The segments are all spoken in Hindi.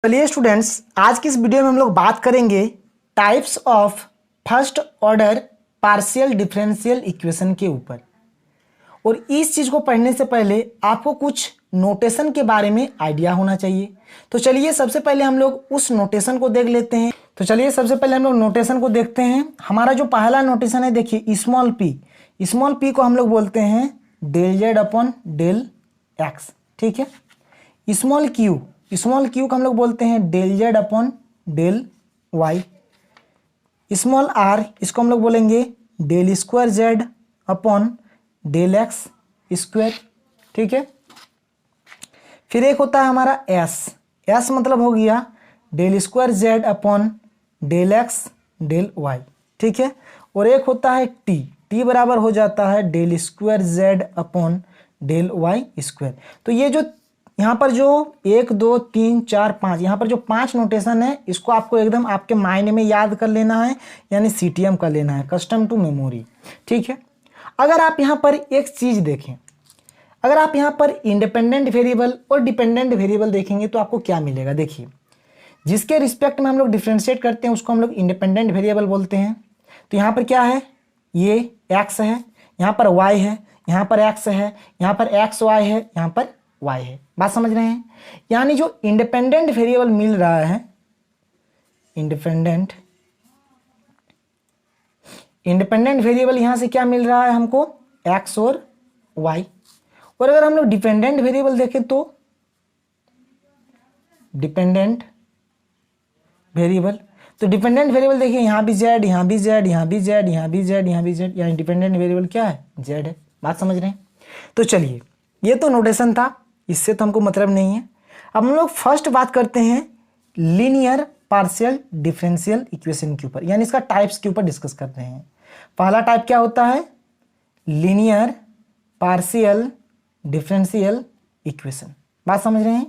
चलिए स्टूडेंट्स, आज की इस वीडियो में हम लोग बात करेंगे types of first order partial differential equation के ऊपर। और इस चीज़ को पढ़ने से पहले आपको कुछ नोटेशन के बारे में आइडिया होना चाहिए। तो चलिए सबसे पहले हम लोग उस नोटेशन को देख लेते हैं। तो चलिए सबसे पहले हम लोग नोटेशन को देखते हैं। हमारा जो पहला नोटेशन है, देखिए स्मॉल पी को हम लोग बोलते हैं del z upon del x, ठीक है। स्मॉल क्यू को हम लोग बोलते हैं del z upon del y. Small r, इसको हम लोग बोलेंगे del square z upon del x square, ठीक है। फिर एक होता है हमारा एस मतलब हो गया del square z upon del x del y, ठीक है। और एक होता है टी बराबर हो जाता है del square z upon del y square. तो ये जो यहाँ पर जो 1 2 3 4 5 यहाँ पर जो 5 नोटेशन है, इसको आपको एकदम आपके माइंड में याद कर लेना है, यानी सीटीएम कर लेना है, कस्टम टू मेमोरी, ठीक है। अगर आप यहाँ पर एक चीज़ देखें, अगर आप यहाँ पर इंडिपेंडेंट वेरिएबल और डिपेंडेंट वेरिएबल देखेंगे तो आपको क्या मिलेगा। देखिए, जिसके रिस्पेक्ट में हम लोग डिफ्रेंशिएट करते हैं उसको हम लोग इंडिपेंडेंट वेरिएबल बोलते हैं। तो यहाँ पर क्या है, ये एक्स है, यहाँ पर वाई है, यहाँ पर एक्स है, यहाँ पर एक्स वाई है, यहाँ पर वाई है। बात समझ रहे हैं। यानी जो इंडिपेंडेंट वेरिएबल मिल रहा है, इंडिपेंडेंट वेरिएबल यहां से क्या मिल रहा है हमको, एक्स और वाई। और अगर हम लोग डिपेंडेंट वेरिएबल देखें तो डिपेंडेंट वेरिएबल देखिए, यहां भी जेड, यहां भी जेड, यहां भी जेड, यहां भी जेड, यहां भी जेड, यानी डिपेंडेंट वेरिएबल क्या है, जेड है। बात समझ रहे हैं। तो चलिए, ये तो नोटेशन था, इससे तो हमको मतलब नहीं है। अब हम लोग फर्स्ट बात करते हैं लीनियर पार्शियल डिफरेंशियल इक्वेशन के ऊपर, यानी इसका टाइप्स के ऊपर डिस्कस कर रहे हैं। पहला टाइप क्या होता है, लीनियर पार्शियल डिफरेंशियल इक्वेशन। बात समझ रहे हैं,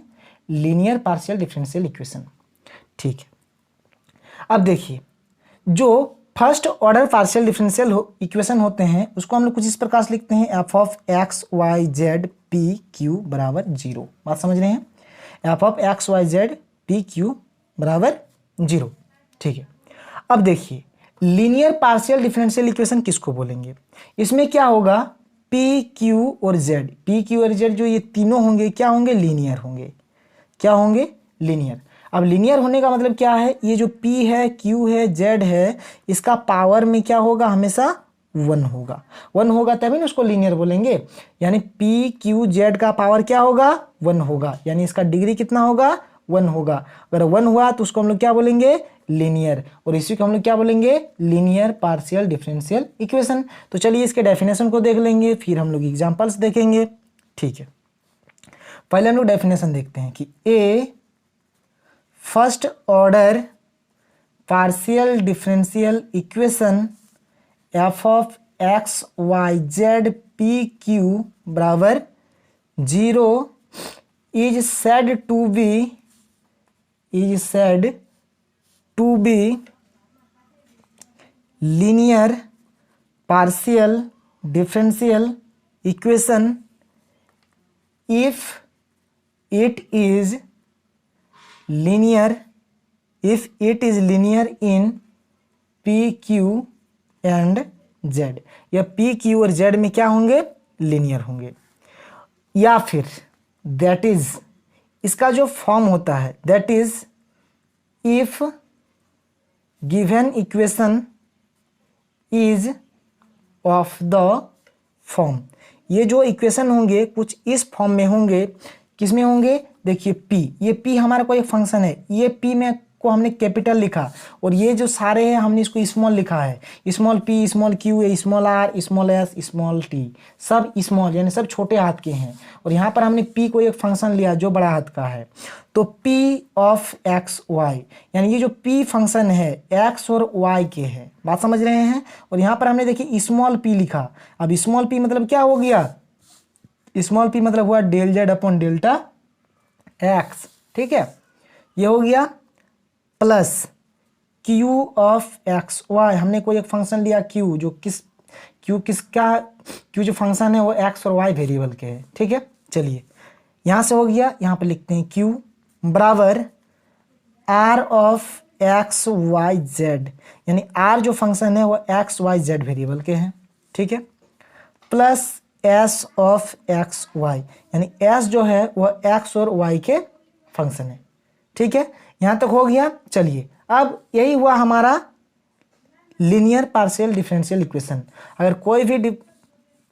लीनियर पार्शियल डिफरेंशियल इक्वेशन, ठीक है। अब देखिए, जो first order partial differential equation होते हैं उसको हम लोग कुछ इस प्रकार से लिखते हैं, f of x y z p q बराबर 0। बात समझ रहे हैं, f of x y z p q बराबर 0, ठीक है। अब देखिए, लीनियर पार्शियल डिफरेंशियल इक्वेशन किसको बोलेंगे, इसमें क्या होगा, पी क्यू और जेड जो ये तीनों होंगे क्या होंगे, लीनियर होंगे। क्या होंगे, लीनियर। अब लीनियर होने का मतलब क्या है, ये जो P है, Q है, Z है, इसका पावर में क्या होगा, हमेशा 1 होगा तभी ना उसको लीनियर बोलेंगे। यानी P Q Z का पावर क्या होगा, 1 होगा, यानी इसका डिग्री कितना होगा, 1 होगा। अगर 1 हुआ तो उसको हम लोग क्या बोलेंगे, लीनियर। और इसी को हम लोग क्या बोलेंगे, लीनियर पार्शियल डिफरेंशियल इक्वेशन। तो चलिए इसके डेफिनेशन को देख लेंगे, फिर हम लोग एग्जाम्पल्स देखेंगे, ठीक है। पहले हम लोग डेफिनेशन देखते हैं कि a first order partial differential equation F of x y z p q बराबर 0 is said to be linear partial differential equation if it is linear in p q and z, या p q और z में क्या होंगे, लीनियर होंगे। या फिर दैट इज, इसका जो फॉर्म होता है, that is if given equation is of the form, ये जो इक्वेशन होंगे कुछ इस फॉर्म में होंगे। किसमें होंगे, देखिए P, ये P हमारा कोई फंक्शन है, ये P में को हमने कैपिटल लिखा, और ये जो सारे हैं हमने इसको स्मॉल लिखा है, small p, small q, small r, small s, small t, सब स्मॉल यानी सब छोटे हाथ के हैं। और यहाँ पर हमने P को एक फंक्शन लिया जो बड़ा हाथ का है, तो P ऑफ एक्स वाई, यानी ये जो P फंक्शन है x और y के हैं। बात समझ रहे हैं। और यहाँ पर हमने देखिए स्मॉल p लिखा। अब स्मॉल p मतलब क्या हो गया, स्मॉल p मतलब हुआ del z upon delta x, ठीक है। ये हो गया plus Q of x y, हमने कोई एक फंक्शन लिया Q, जो Q जो फंक्शन है वो x और y वेरिएबल के है, ठीक है। चलिए यहाँ से हो गया, यहाँ पे लिखते हैं Q बराबर are of x y z, यानी आर जो फंक्शन है वो एक्स वाई जेड वेरिएबल के हैं, ठीक है, plus s of x y, यानी एस जो है वो एक्स और वाई के फंक्शन है, ठीक है। यहां तक हो गया। चलिए अब यही हुआ हमारा लीनियर पार्शियल डिफरेंशियल इक्वेशन। अगर कोई भी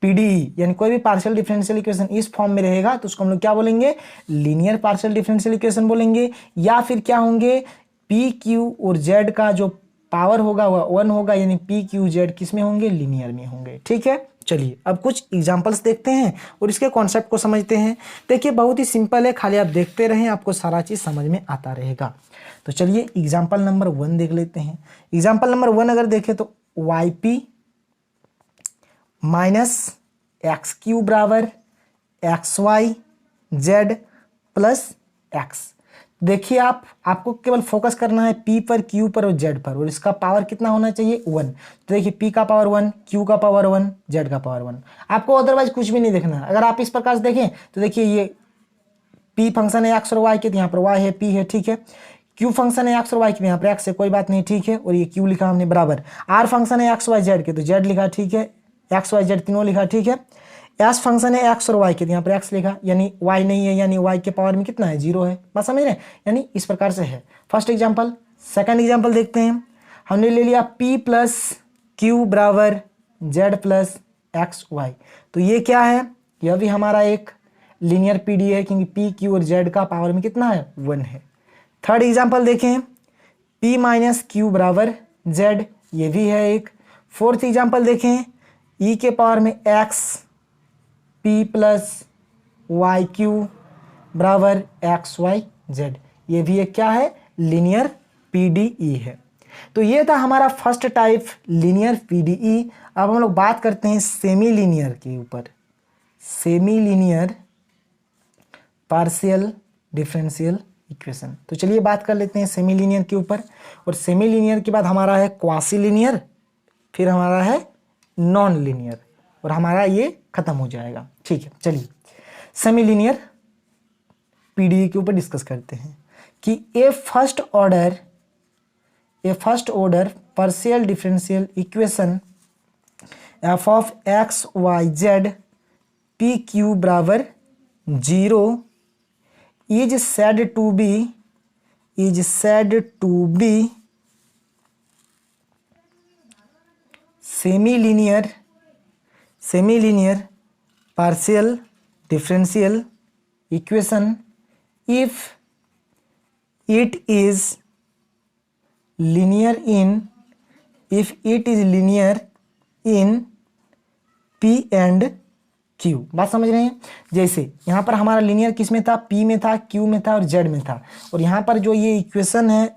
पीडीई यानी कोई भी पार्शियल डिफरेंशियल इक्वेशन इस फॉर्म में रहेगा तो उसको हम लोग क्या बोलेंगे, लीनियर पार्शियल डिफरेंशियल इक्वेशन बोलेंगे, या फिर क्या होंगे, पी क्यू और जेड का जो पावर होगा वह 1 होगा, यानी पी क्यू जेड किस में होंगे, लीनियर में होंगे, ठीक है। चलिए अब कुछ एग्जांपल्स देखते हैं और इसके कॉन्सेप्ट को समझते हैं। देखिए बहुत ही सिंपल है, खाली आप देखते रहें, आपको सारा चीज समझ में आता रहेगा। तो चलिए एग्जाम्पल नंबर 1 देख लेते हैं। एग्जाम्पल नंबर 1 अगर देखें तो y p minus x q बराबर x y z plus x. देखिए आपको केवल फोकस करना है पी पर, क्यू पर और जेड पर, और इसका पावर कितना होना चाहिए, 1। तो देखिए पी का पावर 1, क्यू का पावर 1, जेड का पावर 1। आपको अदरवाइज कुछ भी नहीं देखना। अगर आप इस प्रकार से देखें तो देखिए ये पी फंक्शन है एक्स और वाई के, तो यहाँ पर वाई है, पी है, ठीक है। क्यू फंक्शन है एक्स और वाई के, यहाँ पर एक्स है, कोई बात नहीं, ठीक है। और ये क्यू लिखा हमने बराबर। आर फंक्शन है एक्स वाई जेड के, तो जेड लिखा, ठीक है। एक्स वाई जेड तीनों लिखा, ठीक है। एस फंक्शन है एक्स और वाई के, यहाँ पर एक्स लिखा, यानी वाई नहीं है, यानी वाई के पावर में कितना है, 0 है। बात समझ रहे हैं, यानी इस प्रकार से है फर्स्ट एग्जांपल। सेकंड एग्जांपल देखते हैं। हमने ले लिया p प्लस क्यू बराबर जेड प्लस एक्स वाई। तो ये क्या है, यह भी हमारा एक लीनियर पीडी है, क्योंकि p q और z का पावर में कितना है, 1 है। थर्ड एग्जांपल देखें, p माइनस क्यू बराबर z, ये भी है एक। फोर्थ एग्जांपल देखें, e के पावर में x p plus y q बराबर एक्स वाई जेड, ये भी एक क्या है, लीनियर पीडीई है। तो ये था हमारा फर्स्ट टाइप लीनियर पीडीई। अब हम लोग बात करते हैं सेमी लीनियर के ऊपर, semi linear partial differential equation. तो चलिए बात कर लेते हैं सेमी लीनियर के ऊपर। और सेमी लीनियर के बाद हमारा है क्वासी लीनियर, फिर हमारा है नॉन लीनियर, और हमारा ये खत्म हो जाएगा, ठीक है। चलिए सेमी लीनियर पीडीई के ऊपर डिस्कस करते हैं कि a first order partial differential equation F of x y z p q बराबर 0 is said to be semi linear partial differential equation if it is linear in P and Q। बात समझ रहे हैं, जैसे यहाँ पर हमारा लीनियर किस में था, P में था, Q में था और Z में था। और यहाँ पर जो ये इक्वेशन है,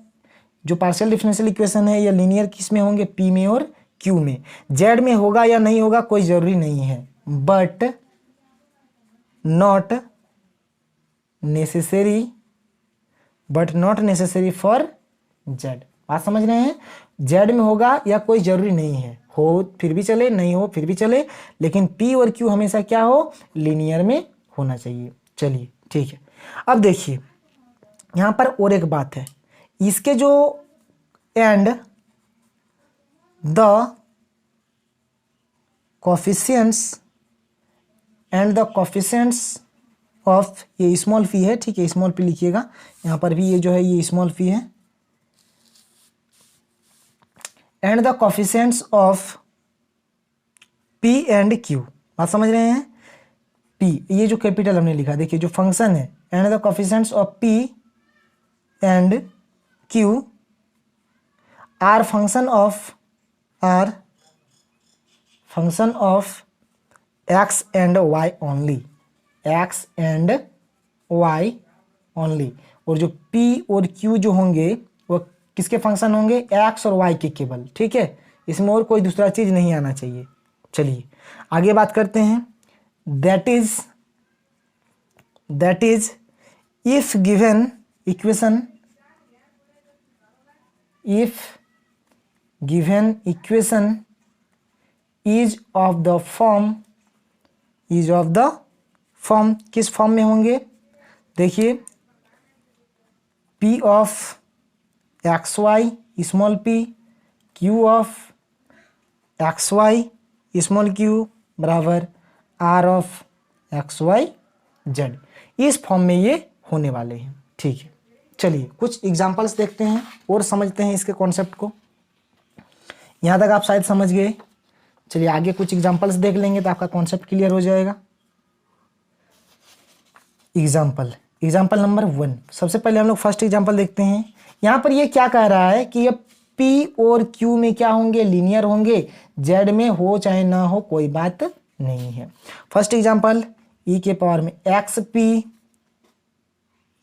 जो पार्शियल डिफरेंशियल इक्वेशन है, ये लीनियर किस में होंगे, P में और Q में। Z में होगा या नहीं होगा कोई जरूरी नहीं है, but not necessary for Z. बात समझ रहे हैं, जेड में होगा या कोई जरूरी नहीं है, हो फिर भी चले, नहीं हो फिर भी चले, लेकिन पी और क्यू हमेशा क्या हो, लीनियर में होना चाहिए। चलिए ठीक है। अब देखिए यहां पर और एक बात है, इसके जो एंड द कोफिशिएंट्स ऑफ, ये स्मॉल फी है, ठीक है, स्मॉल पी लिखिएगा, यहाँ पर भी ये जो है ये स्मॉल फी है, and the coefficients of p and Q. बात समझ रहे हैं, पी ये जो कैपिटल हमने लिखा, देखिए जो फंक्शन है and the coefficients of p and q are function of x and y only, x and y only. और जो P और Q जो होंगे वो किसके फंक्शन होंगे, एक्स और वाई के केवल, ठीक है, इसमें और कोई दूसरा चीज नहीं आना चाहिए। चलिए आगे बात करते हैं। That is if given equation is of the form, किस फॉर्म में होंगे, देखिए P of x y small p q of x y small q बराबर are of x y z. इस फॉर्म में ये होने वाले हैं। ठीक है, चलिए कुछ एग्जांपल्स देखते हैं और समझते हैं इसके कॉन्सेप्ट को। यहाँ तक आप शायद समझ गए। चलिए आगे कुछ एग्जांपल्स देख लेंगे तो आपका कॉन्सेप्ट क्लियर हो जाएगा। एग्जाम्पल नंबर 1, सबसे पहले हम लोग फर्स्ट एग्जाम्पल देखते हैं। यहाँ पर ये क्या कह रहा है कि ये P और Q में क्या होंगे, लीनियर होंगे। Z में हो चाहे ना हो कोई बात नहीं है। फर्स्ट एग्जाम्पल e के पावर में x p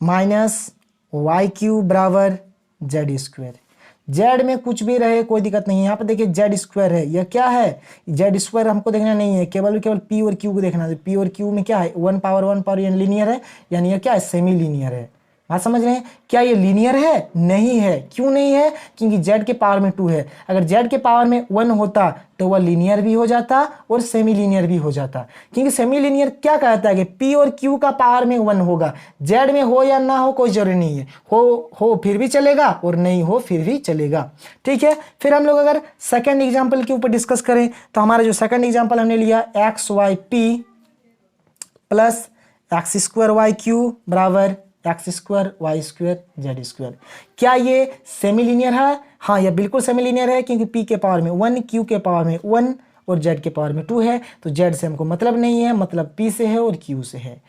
minus y q बराबर जेड स्क्वायर। जेड में कुछ भी रहे कोई दिक्कत नहीं है। यहाँ पर देखिए जेड स्क्वायर है, यह क्या है, जेड स्क्वायर हमको देखना नहीं है, केवल पी और क्यू को देखना है। पी और क्यू में क्या है, 1 पावर यानी लीनियर है, यानी यह क्या है, सेमी लीनियर है। बात समझ रहे हैं। क्या ये लीनियर है? नहीं है। क्यों नहीं है? क्योंकि जेड के पावर में 2 है। अगर जेड के पावर में 1 होता तो वह लीनियर भी हो जाता और सेमी लीनियर भी हो जाता। क्योंकि सेमी लीनियर क्या कहता है कि पी और क्यू का पावर में 1 होगा। जेड में हो या ना हो कोई जरूरी नहीं है, हो फिर भी चलेगा और नहीं हो फिर भी चलेगा। ठीक है, फिर हम लोग अगर सेकेंड एग्जाम्पल के ऊपर डिस्कस करें तो हमारा जो सेकेंड एग्जाम्पल हमने लिया x y p plus x square y q बराबर x square y square z square. क्या ये सेमी लीनियर है? हाँ, यह बिल्कुल सेमी लीनियर है, क्योंकि पी के पावर में 1, क्यू के पावर में 1 और जेड के पावर में 2 है। तो जेड से हमको मतलब नहीं है, मतलब पी से है और क्यू से है।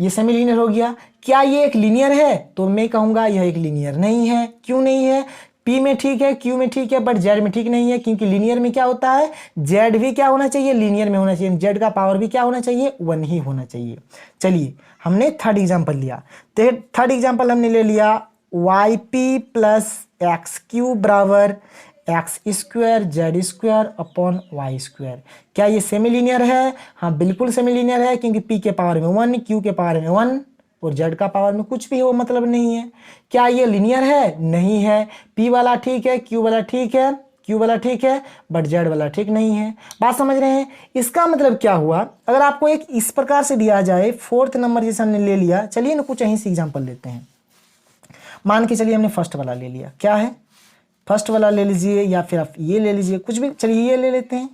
ये सेमी लीनियर हो गया। क्या ये एक लीनियर है? तो मैं कहूँगा यह एक लीनियर नहीं है। क्यों नहीं है? पी में ठीक है, क्यू में ठीक है, बट जेड में ठीक नहीं है। क्योंकि लीनियर में क्या होता है, जेड भी क्या होना चाहिए, लीनियर में होना चाहिए। जेड का पावर भी क्या होना चाहिए, 1 ही होना चाहिए। चलिए हमने थर्ड एग्जाम्पल लिया। थर्ड एग्जाम्पल हमने ले लिया y p plus x q बराबर x square z square upon y square. क्या ये सेमी लीनियर है? हाँ बिल्कुल सेमी लीनियर है, क्योंकि पी के पावर में 1, क्यू के पावर में 1 और जेड का पावर में कुछ भी हो मतलब नहीं है। क्या ये लीनियर है? नहीं है। पी वाला ठीक है, क्यू वाला ठीक है, क्यू वाला ठीक है, बट जेड वाला ठीक नहीं है। बात समझ रहे हैं। इसका मतलब क्या हुआ, अगर आपको एक इस प्रकार से दिया जाए, फोर्थ नंबर जैसे हमने ले लिया। चलिए ना कुछ यहीं से एग्जाम्पल लेते हैं। मान के चलिए हमने फर्स्ट वाला ले लिया। क्या है, फर्स्ट वाला ले लीजिए या फिर आप ये ले लीजिए, कुछ भी। चलिए ये ले लेते हैं।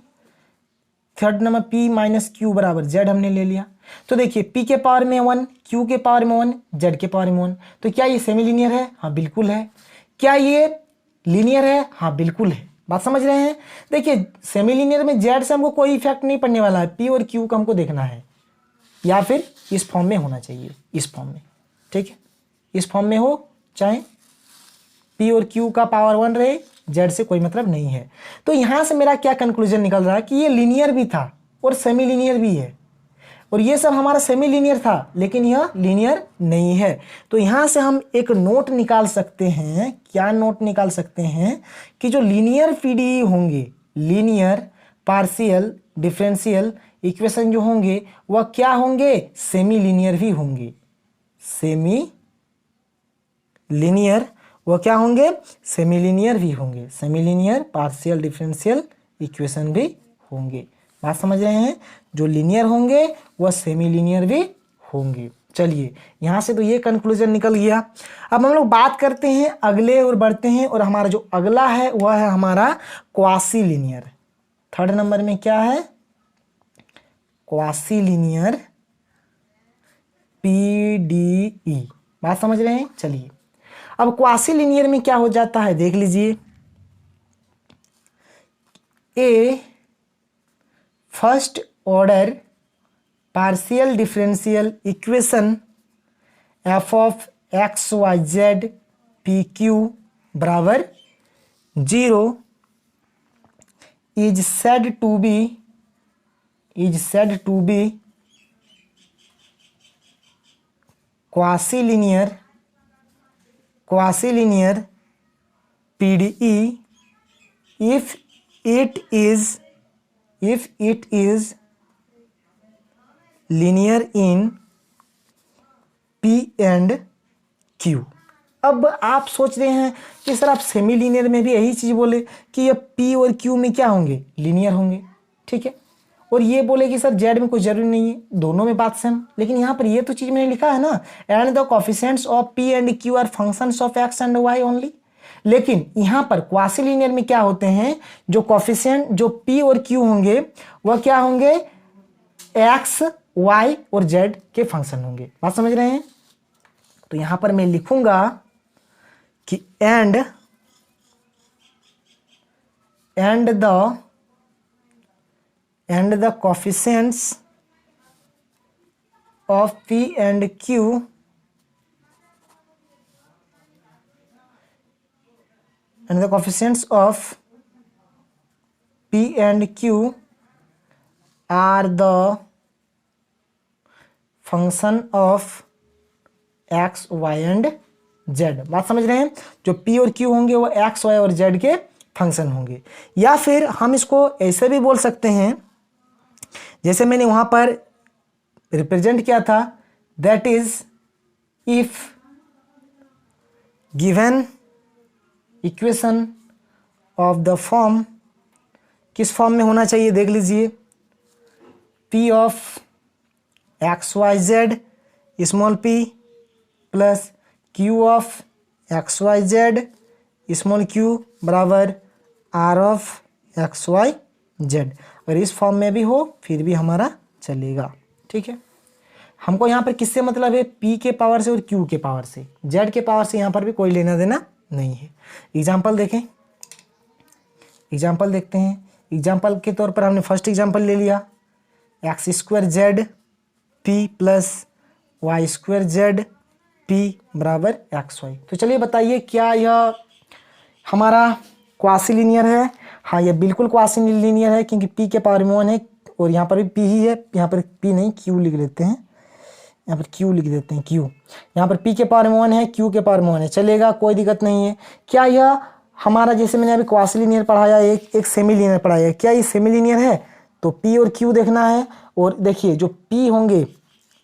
Third number P minus q बराबर जेड हमने ले लिया। तो देखिए पी के पावर में 1, क्यू के पावर में 1, जेड के पावर में 1। तो क्या ये सेमी लीनियर है? हाँ बिल्कुल है। क्या ये लीनियर है? हाँ बिल्कुल है। बात समझ रहे हैं। देखिए सेमी लीनियर में जेड से हमको कोई इफेक्ट नहीं पड़ने वाला है, पी और क्यू का हमको देखना है, या फिर इस फॉर्म में होना चाहिए, इस फॉर्म में। ठीक है, इस फॉर्म में हो, चाहे पी और क्यू का पावर 1 रहे, जेड से कोई मतलब नहीं है। तो यहां से मेरा क्या कंक्लूजन निकल रहा है कि ये लीनियर भी था और सेमी लीनियर भी है, और ये सब हमारा सेमी लीनियर था, लेकिन यह लीनियर नहीं है। तो यहां से हम एक नोट निकाल सकते हैं। क्या नोट निकाल सकते हैं कि जो लीनियर पीडीई होंगे, लीनियर पार्शियल डिफरेंशियल इक्वेशन जो होंगे वह क्या होंगे, सेमी लीनियर भी होंगे। सेमी लीनियर वह क्या होंगे, सेमी लीनियर भी होंगे। Semi linear partial differential equation भी होंगे। बात समझ रहे हैं। जो लीनियर होंगे वह सेमी लीनियर भी होंगे। चलिए यहां से तो ये कंक्लूजन निकल गया। अब हम लोग बात करते हैं अगले और बढ़ते हैं, और हमारा जो अगला है वह है हमारा क्वासी लीनियर। थर्ड नंबर में क्या है, क्वासी लीनियर पीडीई। बात समझ रहे हैं। चलिए अब क्वासी लीनियर में क्या हो जाता है देख लीजिए। A first order partial differential equation F of x y z p q बराबर 0 is said to be quasi linear PDE if it is linear in P and Q। अब आप सोच रहे हैं कि सर आप सेमी लीनियर में भी यही चीज़ बोले कि ये P और Q में क्या होंगे, लीनियर होंगे। ठीक है, और ये बोले कि सर जेड में कोई जरूरी नहीं है, दोनों में बात सेम। लेकिन यहाँ पर ये तो चीज़ मैंने लिखा है ना, and the coefficients of P and Q are functions of x and y only. लेकिन यहां पर क्वासीलिनियर में क्या होते हैं, जो कोफिशिएंट जो p और q होंगे वह क्या होंगे, x, y और z के फंक्शन होंगे। बात समझ रहे हैं? तो यहां पर मैं लिखूंगा कि and the coefficients of p and q and the coefficients of p and q are the function of x, y and z। बात समझ रहे हैं? जो p और q होंगे वो x, y और z के फंक्शन होंगे। या फिर हम इसको ऐसे भी बोल सकते हैं, जैसे मैंने वहां पर रिप्रेजेंट किया था, that is if given equation of the form, किस फॉर्म में होना चाहिए देख लीजिए, p of x y z small p plus q of x y z small q बराबर r of x y z. अगर इस फॉर्म में भी हो फिर भी हमारा चलेगा। ठीक है, हमको यहाँ पर किससे मतलब है, p के पावर से और q के पावर से, z के पावर से यहाँ पर भी कोई लेना देना नहीं है। एग्जाम्पल देखें, एग्जाम्पल देखते हैं। एग्जाम्पल के तौर पर हमने फर्स्ट एग्जाम्पल ले लिया, x square z p plus y square z p बराबर एक्स वाई। तो चलिए बताइए क्या यह हमारा क्वासीलिनियर है? हाँ, यह बिल्कुल क्वासीलिनियर है, क्योंकि p के पावर में 1 है और यहाँ पर भी p ही है। यहाँ पर p नहीं q लिख लेते हैं, यहाँ पर q लिख देते हैं, q। यहाँ पर p के पावर में 1 है, q के पावर में 1 है, चलेगा, कोई दिक्कत नहीं है। क्या यह हमारा, जैसे मैंने अभी क्वासीलिनियर पढ़ाया, एक सेमीलिनियर पढ़ाया, क्या ये सेमीलिनियर है? तो p और q देखना है। और देखिए जो p होंगे,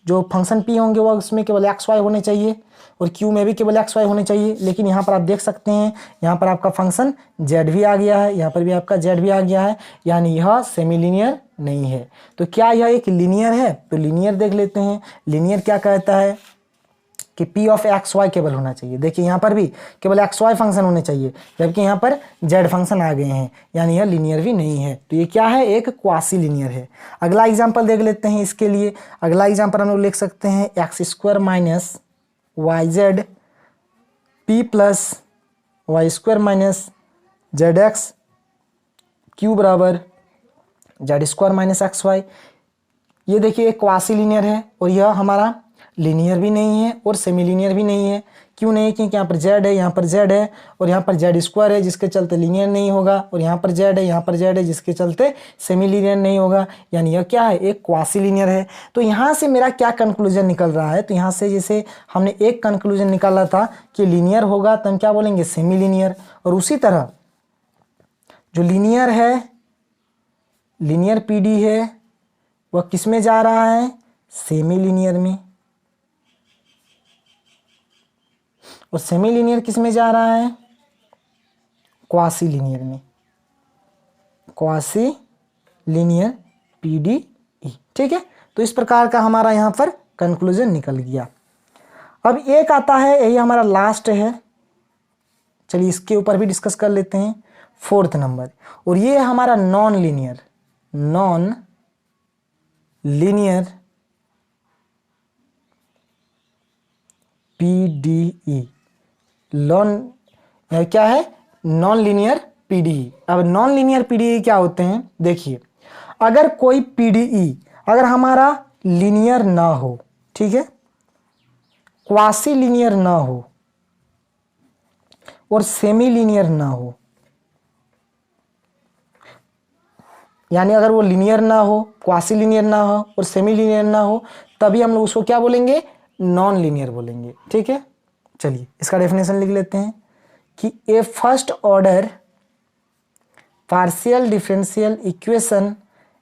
जो फंक्शन p होंगे वह उसमें केवल एक्स वाई होने चाहिए और q में भी केवल एक्स वाई होने चाहिए। लेकिन यहाँ पर आप देख सकते हैं, यहाँ पर आपका फंक्शन z भी आ गया है, यहाँ पर भी आपका z भी आ गया है, यानी यह सेमीलिनियर नहीं है। तो क्या यह एक लीनियर है? तो लीनियर देख लेते हैं। लीनियर क्या कहता है कि p ऑफ एक्स वाई केवल होना चाहिए। देखिए यहाँ पर भी केवल एक्स वाई फंक्शन होने चाहिए, जबकि यहाँ पर z फंक्शन आ गए हैं, यानी यह लीनियर भी नहीं है। तो ये क्या है, एक क्वासी लीनियर है। अगला एग्जांपल देख लेते हैं इसके लिए। अगला एग्जांपल हम लोग लिख सकते हैं, x square minus y z p plus y square minus z x q बराबर z square minus x y. ये देखिए एक क्वासी लीनियर है और यह हमारा लीनियर भी नहीं है और सेमी लीनियर भी नहीं है। क्यों नहीं? क्योंकि यहाँ पर z है, यहाँ पर z है और यहाँ पर z स्क्वायर है, जिसके चलते लीनियर नहीं होगा, और यहाँ पर z है, यहाँ पर z है, जिसके चलते सेमी लीनियर नहीं होगा, यानी यह क्या है, एक क्वासी लीनियर है। तो यहाँ से मेरा क्या कंक्लूजन निकल रहा है? तो यहाँ से जैसे हमने एक कंक्लूजन निकाला था कि लीनियर होगा तो हम क्या बोलेंगे, सेमी लीनियर। और उसी तरह जो लीनियर है, लीनियर पीडी है, वह किस में जा रहा है, सेमी लीनियर में। और सेमी लीनियर किस में जा रहा है, क्वासी लीनियर में, क्वासी लीनियर पीडीई। ठीक है, तो इस प्रकार का हमारा यहाँ पर कंक्लूजन निकल गया। अब एक आता है, यही हमारा लास्ट है, चलिए इसके ऊपर भी डिस्कस कर लेते हैं, 4th नंबर। और ये है हमारा नॉन लीनियर पीडीई। क्या है, नॉन लीनियर पीडीई। अब नॉन लीनियर पीडीई क्या होते हैं? देखिए, अगर कोई पीडीई अगर हमारा लीनियर ना हो, ठीक है, क्वासी लीनियर ना हो और सेमी लीनियर ना हो, यानी अगर वो लीनियर ना हो, क्वासी लीनियर ना हो और सेमी लीनियर ना हो, तभी हम लोग उसको क्या बोलेंगे, नॉन लीनियर बोलेंगे। ठीक है, चलिए इसका डेफिनेशन लिख लेते हैं कि a first order partial differential equation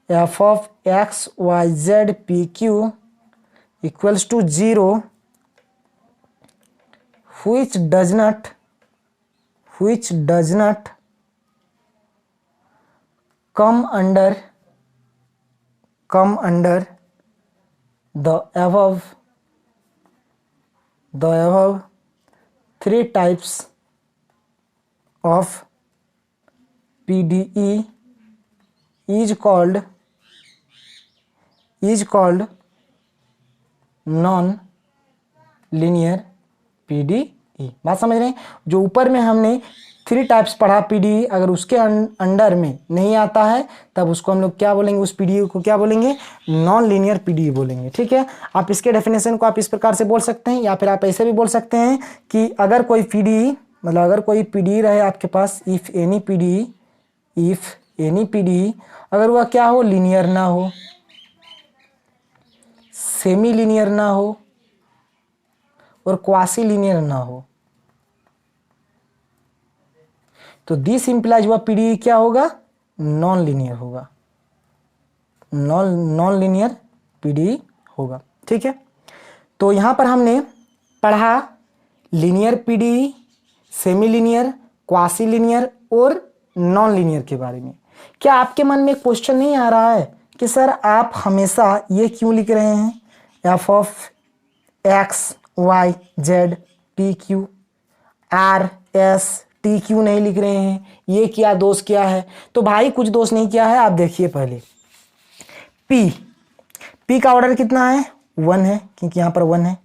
F of x y z p q equals to 0 which does not come under the above three types of PDE is called non linear PDE। बात समझ रहे हैं? जो ऊपर में हमने 3 टाइप्स पढ़ा PDE, अगर उसके अंडर में नहीं आता है तब उसको हम लोग क्या बोलेंगे, उस PDE को क्या बोलेंगे, नॉन लीनियर PDE बोलेंगे। ठीक है, आप इसके डेफिनेशन को आप इस प्रकार से बोल सकते हैं, या फिर आप ऐसे भी बोल सकते हैं कि अगर कोई PDE, मतलब अगर कोई PDE रहे आपके पास, इफ एनी PDE अगर वह क्या हो, लीनियर ना हो, सेमी लीनियर ना हो और क्वासी लीनियर ना हो, तो दिस इंप्लाइज वह PDE क्या होगा, नॉन लीनियर होगा, नॉन लीनियर PDE होगा। ठीक है, तो यहां पर हमने पढ़ा linear PDE, semi linear, quasi linear और नॉन लीनियर के बारे में। क्या आपके मन में क्वेश्चन नहीं आ रहा है कि सर आप हमेशा ये क्यों लिख रहे हैं, f of x y z p q r s t क्यों नहीं लिख रहे हैं, ये क्या दोष क्या है? तो भाई कुछ दोष नहीं किया है, आप देखिए पहले p का ऑर्डर कितना है, 1 है, क्योंकि यहाँ पर 1 है।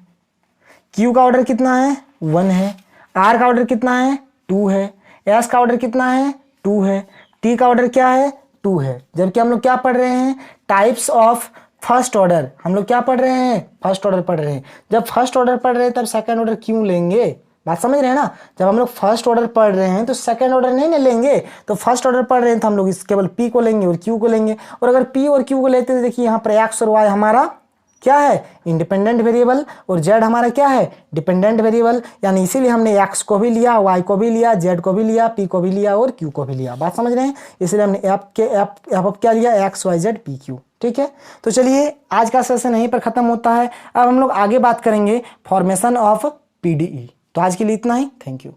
q का ऑर्डर कितना है, 1 है। r का ऑर्डर कितना है, 2 है। s का ऑर्डर कितना है, 2 है। t का ऑर्डर क्या है, 2 है। जबकि हम लोग क्या पढ़ रहे हैं, टाइप्स ऑफ फर्स्ट ऑर्डर, हम लोग क्या पढ़ रहे हैं, फर्स्ट ऑर्डर पढ़ रहे हैं। जब फर्स्ट ऑर्डर पढ़ रहे हैं तब सेकंड ऑर्डर क्यों लेंगे, बात समझ रहे हैं ना? जब हम लोग फर्स्ट ऑर्डर पढ़ रहे हैं तो सेकंड ऑर्डर नहीं ना लेंगे, तो फर्स्ट ऑर्डर पढ़ रहे हैं तो हम लोग इस केवल p को लेंगे और q को लेंगे। और अगर p और q को लेते हैं तो देखिए यहाँ पर x और y हमारा क्या है, इंडिपेंडेंट वेरिएबल, और z हमारा क्या है, डिपेंडेंट वेरिएबल। यानी इसीलिए हमने x को भी लिया, y को भी लिया, z को भी लिया, p को भी लिया और q को भी लिया। बात समझ रहे हैं? इसलिए हमने f क्या लिया, x y z p q। ठीक है, तो चलिए आज का सेशन यहीं पर खत्म होता है। अब हम लोग आगे बात करेंगे फॉर्मेशन ऑफ PDE। तो आज के लिए इतना ही, थैंक यू।